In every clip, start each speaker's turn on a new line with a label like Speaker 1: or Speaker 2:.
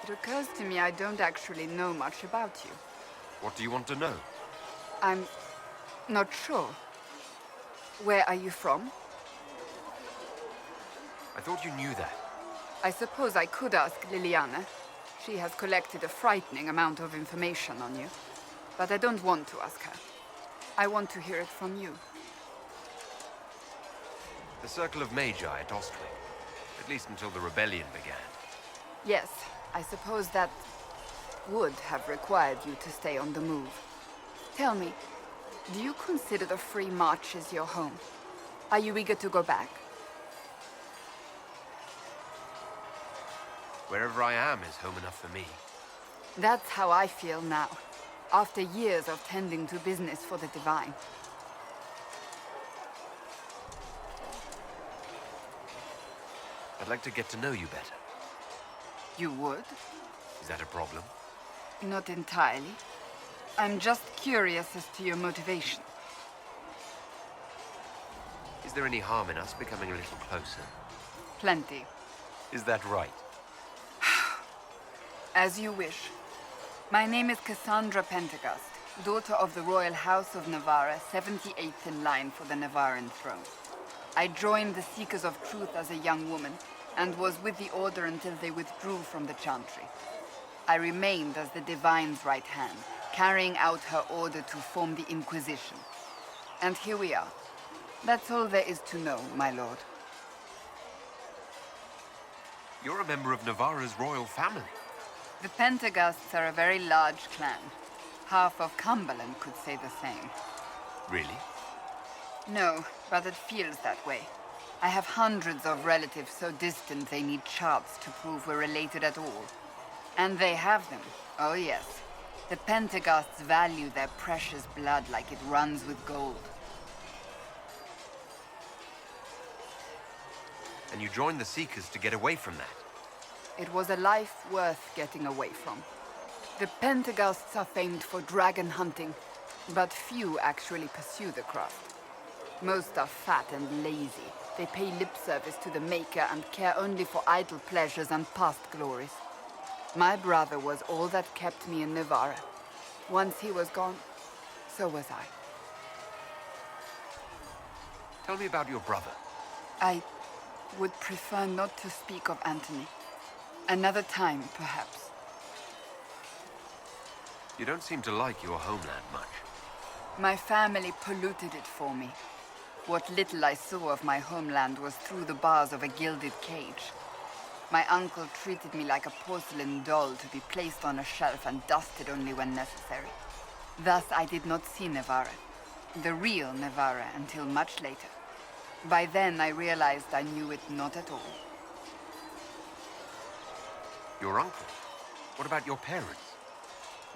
Speaker 1: It occurs to me I don't actually know much about you.
Speaker 2: What do you want to know?
Speaker 1: I'm not sure. Where are you from?
Speaker 2: I thought you knew that.
Speaker 1: I suppose I could ask Liliana. She has collected a frightening amount of information on you. But I don't want to ask her. I want to hear it from you.
Speaker 2: The Circle of Magi at Ostwick. At least until the rebellion began.
Speaker 1: Yes, I suppose that would have required you to stay on the move. Tell me, do you consider the Free Marches your home? Are you eager to go back?
Speaker 2: Wherever I am is home enough for me.
Speaker 1: That's how I feel now, after years of tending to business for the Divine.
Speaker 2: I'd like to get to know you better.
Speaker 1: You would?
Speaker 2: Is that a problem?
Speaker 1: Not entirely. I'm just curious as to your motivation.
Speaker 2: Is there any harm in us becoming a little closer?
Speaker 1: Plenty.
Speaker 2: Is that right?
Speaker 1: As you wish. My name is Cassandra Pentecost, daughter of the Royal House of Navarre, 78th in line for the Navarran throne. I joined the Seekers of Truth as a young woman, and was with the Order until they withdrew from the Chantry. I remained as the Divine's right hand, carrying out her order to form the Inquisition. And here we are. That's all there is to know, my lord.
Speaker 2: You're a member of Navarre's royal family.
Speaker 1: The Pentecosts are a very large clan. Half of Cumberland could say the same.
Speaker 2: Really?
Speaker 1: No, but it feels that way. I have hundreds of relatives so distant they need charts to prove we're related at all. And they have them. Oh yes. The Pentecosts value their precious blood like it runs with gold.
Speaker 2: And you joined the Seekers to get away from that?
Speaker 1: It was a life worth getting away from. The Pentecosts are famed for dragon hunting, but few actually pursue the craft. Most are fat and lazy. They pay lip service to the Maker and care only for idle pleasures and past glories. My brother was all that kept me in Navarre. Once he was gone, so was I.
Speaker 2: Tell me about your brother.
Speaker 1: I would prefer not to speak of Anthony. Another time, perhaps.
Speaker 2: You don't seem to like your homeland much.
Speaker 1: My family polluted it for me. What little I saw of my homeland was through the bars of a gilded cage. My uncle treated me like a porcelain doll to be placed on a shelf and dusted only when necessary. Thus I did not see Navarre, the real Navarre, until much later. By then I realized I knew it not at all.
Speaker 2: Your uncle? What about your parents?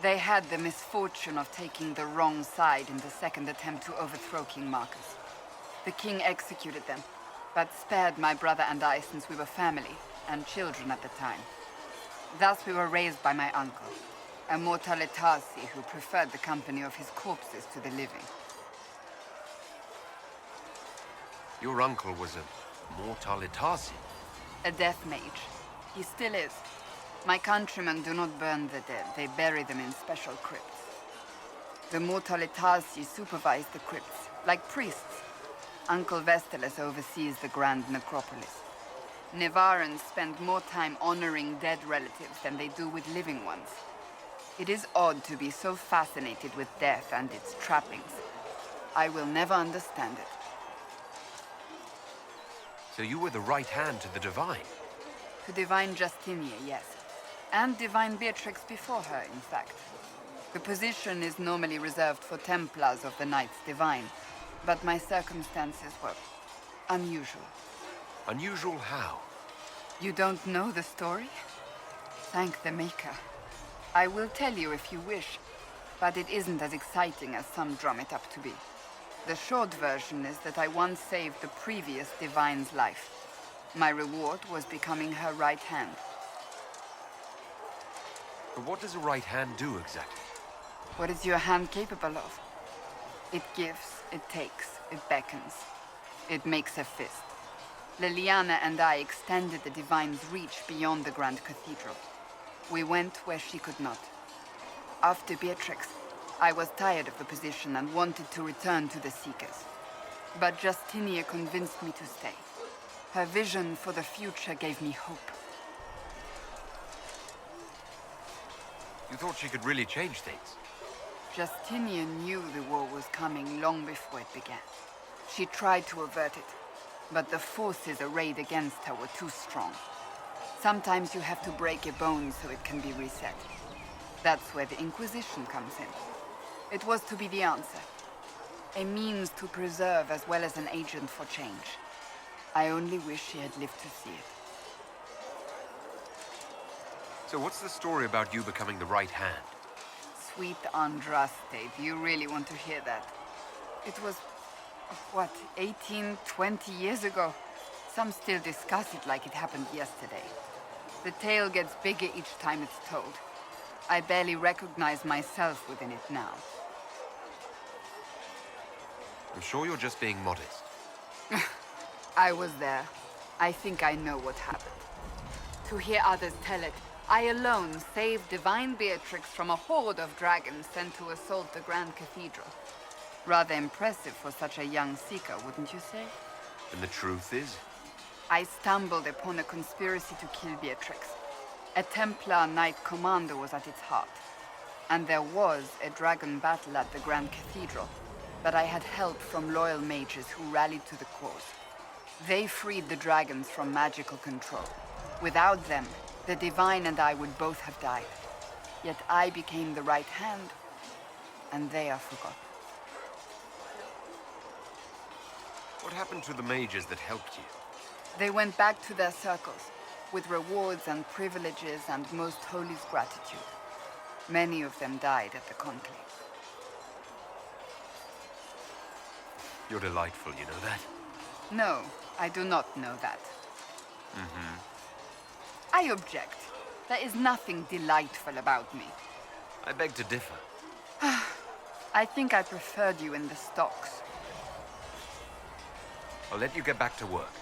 Speaker 1: They had the misfortune of taking the wrong side in the second attempt to overthrow King Marcus. The king executed them, but spared my brother and I since we were family and children at the time. Thus we were raised by my uncle, a mortalitasi who preferred the company of his corpses to the living.
Speaker 2: Your uncle was a mortalitasi?
Speaker 1: A death mage. He still is. My countrymen do not burn the dead, they bury them in special crypts. The mortalitasi supervise the crypts, like priests. Uncle Vestalis oversees the grand necropolis. Navarrans spend more time honoring dead relatives than they do with living ones. It is odd to be so fascinated with death and its trappings. I will never understand it.
Speaker 2: So you were the right hand to the Divine?
Speaker 1: To Divine Justinia, yes. And Divine Beatrix before her, in fact. The position is normally reserved for Templars of the Knights Divine, but my circumstances were unusual.
Speaker 2: Unusual how?
Speaker 1: You don't know the story? Thank the Maker. I will tell you if you wish, but it isn't as exciting as some drum it up to be. The short version is that I once saved the previous Divine's life. My reward was becoming her right hand.
Speaker 2: But what does a right hand do exactly?
Speaker 1: What is your hand capable of? It gives, it takes, it beckons. It makes a fist. Liliana and I extended the Divine's reach beyond the Grand Cathedral. We went where she could not. After Beatrix, I was tired of the position and wanted to return to the Seekers. But Justinia convinced me to stay. Her vision for the future gave me hope.
Speaker 2: You thought she could really change things?
Speaker 1: Justinian knew the war was coming long before it began. She tried to avert it, but the forces arrayed against her were too strong. Sometimes you have to break a bone so it can be reset. That's where the Inquisition comes in. It was to be the answer. A means to preserve as well as an agent for change. I only wish she had lived to see it.
Speaker 2: So what's the story about you becoming the right hand?
Speaker 1: Sweet Andraste, do you really want to hear that? It was, what, 18, 20 years ago? Some still discuss it like it happened yesterday. The tale gets bigger each time it's told. I barely recognize myself within it now.
Speaker 2: I'm sure you're just being modest.
Speaker 1: I was there. I think I know what happened. To hear others tell it, I alone saved Divine Beatrix from a horde of dragons sent to assault the Grand Cathedral. Rather impressive for such a young seeker, wouldn't you say?
Speaker 2: And the truth is?
Speaker 1: I stumbled upon a conspiracy to kill Beatrix. A Templar Knight Commander was at its heart. And there was a dragon battle at the Grand Cathedral, but I had help from loyal mages who rallied to the cause. They freed the dragons from magical control. Without them, the Divine and I would both have died. Yet I became the right hand, and they are forgotten.
Speaker 2: What happened to the mages that helped you?
Speaker 1: They went back to their circles, with rewards and privileges and Most Holy's gratitude. Many of them died at the conclave.
Speaker 2: You're delightful, you know that?
Speaker 1: No, I do not know that. I object. There is nothing delightful about me.
Speaker 2: I beg to differ.
Speaker 1: I think I preferred you in the stocks.
Speaker 2: I'll let you get back to work.